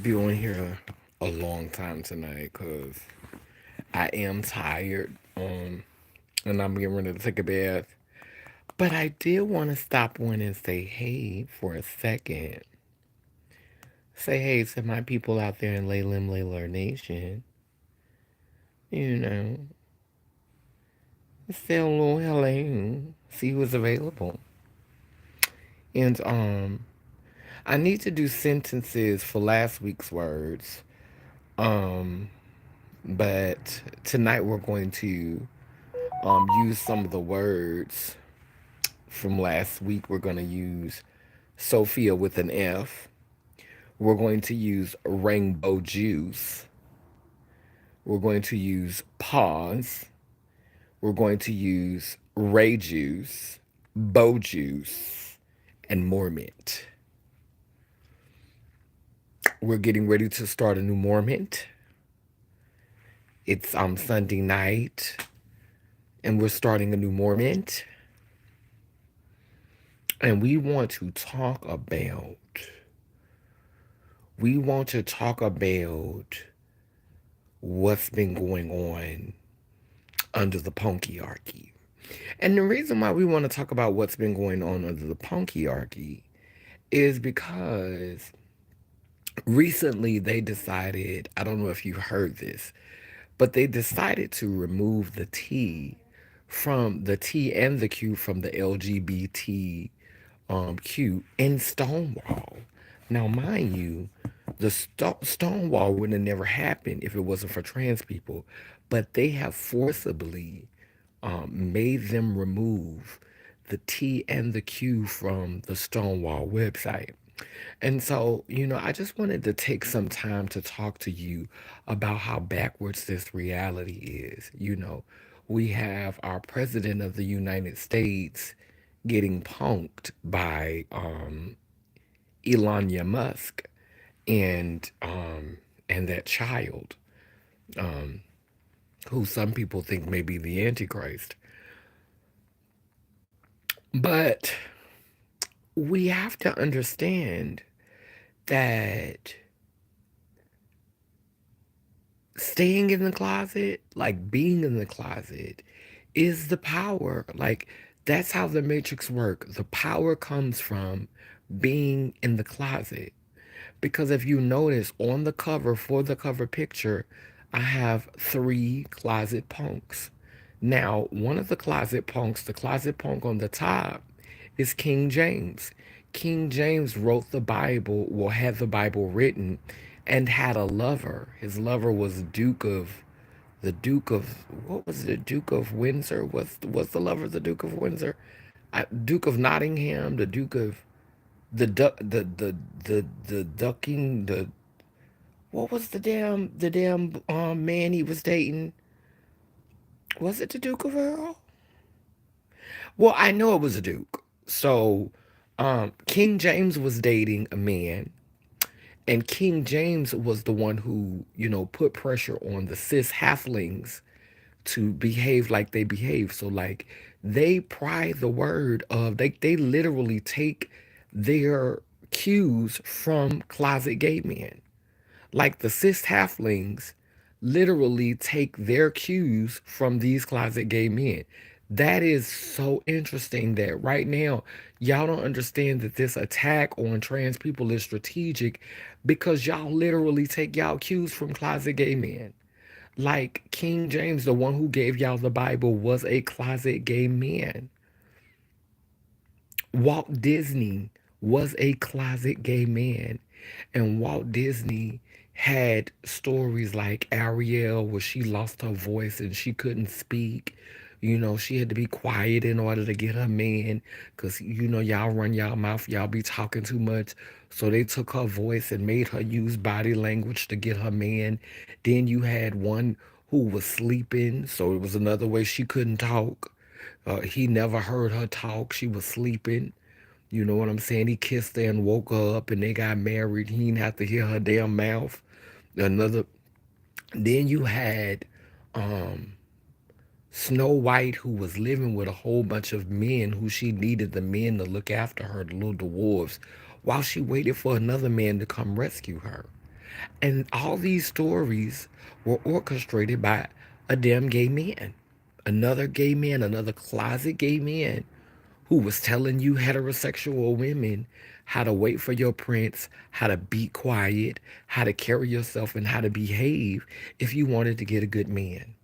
be on here a long time tonight because I am tired. And I'm getting ready to take a bath. But I did want to stop on and say hey for a second. Say hey to my people out there in Laylim Layler Nation. You know, say a little hello. See who's available. And I need to do sentences for last week's words. Um, but tonight we're going to use some of the words from last week. We're going to use Sophia with an F. We're going to use rainbow juice. We're going to use pause. We're going to use ray juice, bow juice, and Mormont. We're getting ready to start a new Mormont. It's Sunday night, and we're starting a new Mormont. And we want to talk about what's been going on under the Ponkiarchy. And the reason why we want to talk about what's been going on under the Ponkiarchy is because recently they decided, I don't know if you heard this, but they decided to remove the T and the Q from the LGBT Q in Stonewall. Now, mind you, the Stonewall would have never happened if it wasn't for trans people, but they have forcibly made them remove the T and the Q from the Stonewall website. And so, I just wanted to take some time to talk to you about how backwards this reality is. We have our president of the United States getting punked by Elon Musk and that child, um, who some people think may be the Antichrist. But we have to understand that staying in the closet, like being in the closet, is the power. Like, that's how the matrix work. The power comes from being in the closet. Because if you notice on the cover, for the cover picture, I have three closet punks. Now, one of the closet punks, the closet punk on the top, is King James. King James wrote the Bible, well, had the Bible written, and had a lover. His lover was what was it, Duke of Windsor? Was the lover the Duke of Windsor? Duke of Nottingham, the Duke of the duck, the ducking, the what was the damn man he was dating? Was it the Duke of Earl? Well, I know it was a Duke. So, King James was dating a man, and King James was the one who, put pressure on the cis halflings to behave like they behave. So, like, they pry the word of, they literally take their cues from closet gay men. Like the cis halflings literally take their cues from these closet gay men. That is so interesting that right now, y'all don't understand that this attack on trans people is strategic because y'all literally take y'all cues from closet gay men. Like King James, the one who gave y'all the Bible, was a closet gay man. Walt Disney was a closet gay man. And Walt Disney had stories like Ariel, where she lost her voice and she couldn't speak. She had to be quiet in order to get her man because, y'all run y'all mouth, y'all be talking too much. So they took her voice and made her use body language to get her man. Then you had one who was sleeping, so it was another way she couldn't talk. He never heard her talk. She was sleeping. You know what I'm saying? He kissed her and woke her up and they got married. He didn't have to hear her damn mouth. Another. Then you had um, Snow White, who was living with a whole bunch of men who she needed the men to look after her, the little dwarves, while she waited for another man to come rescue her. And all these stories were orchestrated by a damn gay man. Another gay man, another closet gay man who was telling you heterosexual women how to wait for your prince, how to be quiet, how to carry yourself, and how to behave if you wanted to get a good man.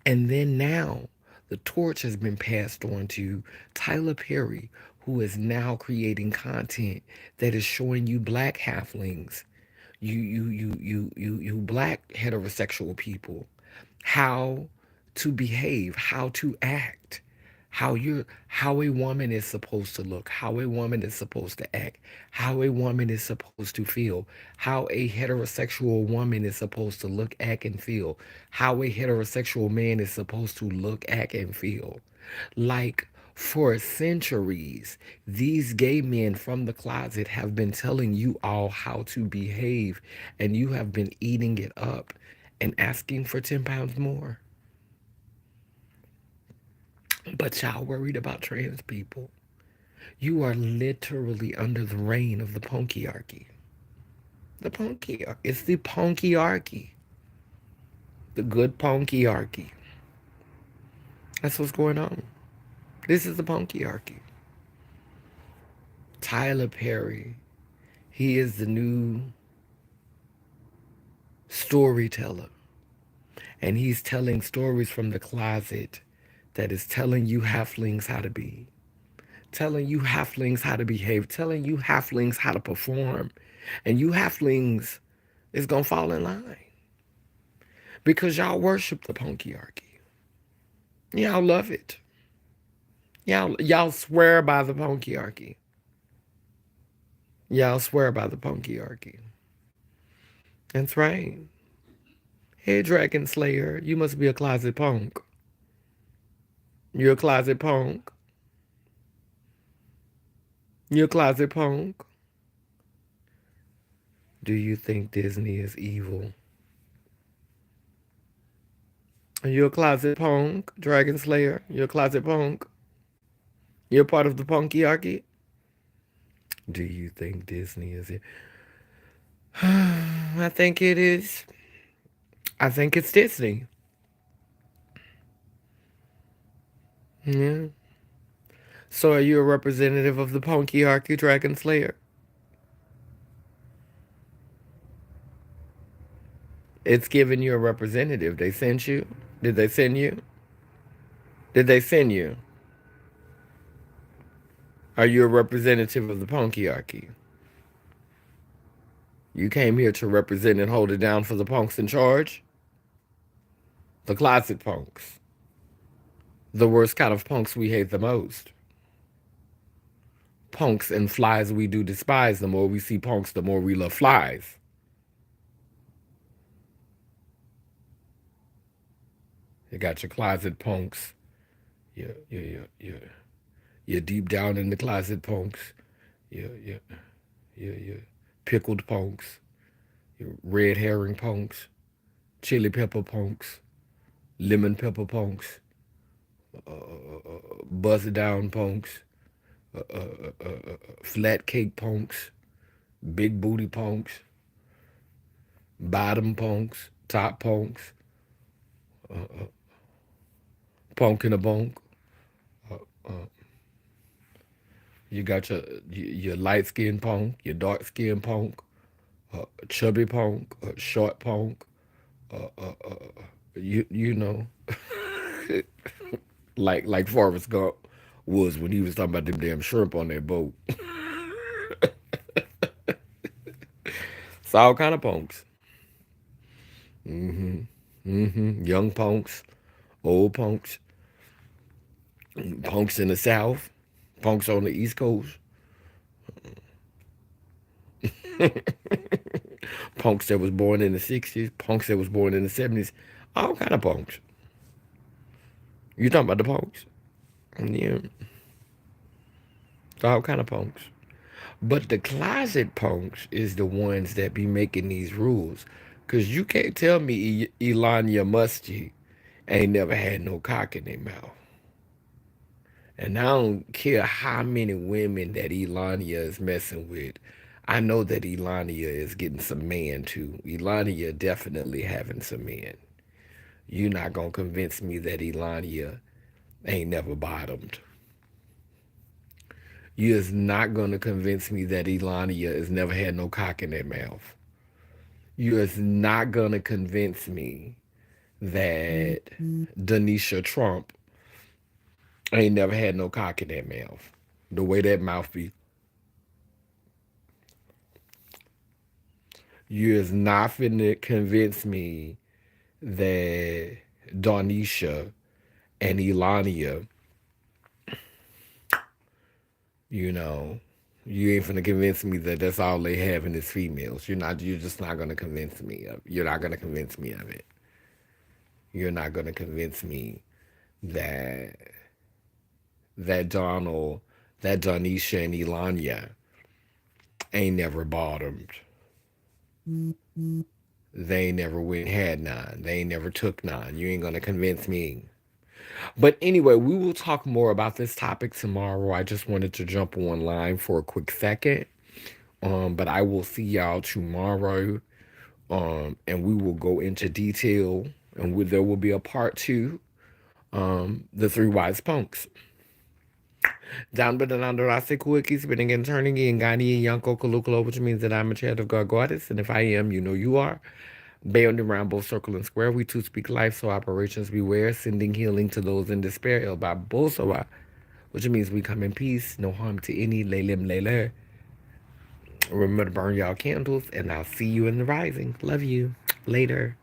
And then now the torch has been passed on to Tyler Perry, who is now creating content that is showing you black halflings, you black heterosexual people, how to behave, how to act, how a woman is supposed to look, how a woman is supposed to act, how a woman is supposed to feel, how a heterosexual woman is supposed to look, act, and feel, how a heterosexual man is supposed to look, act, and feel. Like, for centuries, these gay men from the closet have been telling you all how to behave, and you have been eating it up and asking for 10 pounds more. But y'all worried about trans people. You are literally under the reign of the ponkiarchy. The ponkiarchy. It's the ponkiarchy. The good ponkiarchy. That's what's going on. This is the ponkiarchy. Tyler Perry. He is the new storyteller. And he's telling stories from the closet that is telling you halflings how to be, telling you halflings how to behave, telling you halflings how to perform. And you halflings is going to fall in line because y'all worship the ponkiarchy. Y'all love it. Y'all swear by the ponkiarchy. Y'all swear by the ponkiarchy. That's right. Hey, Dragon Slayer, you must be a closet punk. You're a closet punk. You're a closet punk. Do you think Disney is evil? Are you a closet punk, Dragon Slayer? You're a closet punk. You're part of the punkyarchy. Do you think Disney is it? I think it is. I think it's Disney. Yeah. So are you a representative of the punkyarchy, Dragon Slayer? It's giving you a representative. They sent you. Did they send you? Did they send you? Are you a representative of the punkyarchy? You came here to represent and hold it down for the punks in charge? The closet punks. The worst kind of punks we hate the most. Punks and flies we do despise. The more we see punks, the more we love flies. You got your closet punks. You're deep down in the closet punks. You're pickled punks. Your red herring punks. Chili pepper punks. Lemon pepper punks. Buzz it down punks. Flat cake punks. Big booty punks. Bottom punks. Top punks. Punk in a bunk. You got your light skinned punk, your dark skinned punk, chubby punk, short punk. You know, like Forrest Gump was when he was talking about them damn shrimp on that boat. It's all kind of punks. Young punks, old punks, punks in the South, punks on the East Coast, punks that was born in the 60s, punks that was born in the 70s, all kind of punks. You talking about the punks? Yeah, it's all kind of punks. But the closet punks is the ones that be making these rules. Cause you can't tell me Elanya Musty ain't never had no cock in their mouth. And I don't care how many women that Elanya is messing with. I know that Elania is getting some man too. Elania definitely having some men. You're not gonna convince me that Elania ain't never bottomed. You is not gonna convince me that Elania has never had no cock in their mouth. You is not gonna convince me that Denisha Trump ain't never had no cock in that mouth. The way that mouth be. You is not finna convince me that Donisha and Elania, you know, you ain't finna convince me that that's all they have in is females. You're just not gonna convince me of, you're not gonna convince me of it. You're not gonna convince me that, that Donald, that Donisha and Elania ain't never bottomed. They ain't never went and had none. They ain't never took none. You ain't gonna convince me. But anyway, we will talk more about this topic tomorrow. I just wanted to jump online for a quick second. But I will see y'all tomorrow. And we will go into detail, and there will be a part two. The three wise punks. Down but down under I say quickie spinning and turning in Gani and Yanko Kalukalo, which means that I'm a child of God goddess, and if I am, you know you are. Bound around both circle and square, we too speak life, so operations beware, sending healing to those in despair, El Babosawa, which means we come in peace, no harm to any, Lelim Lele. Remember to burn y'all candles, and I'll see you in the rising. Love you. Later.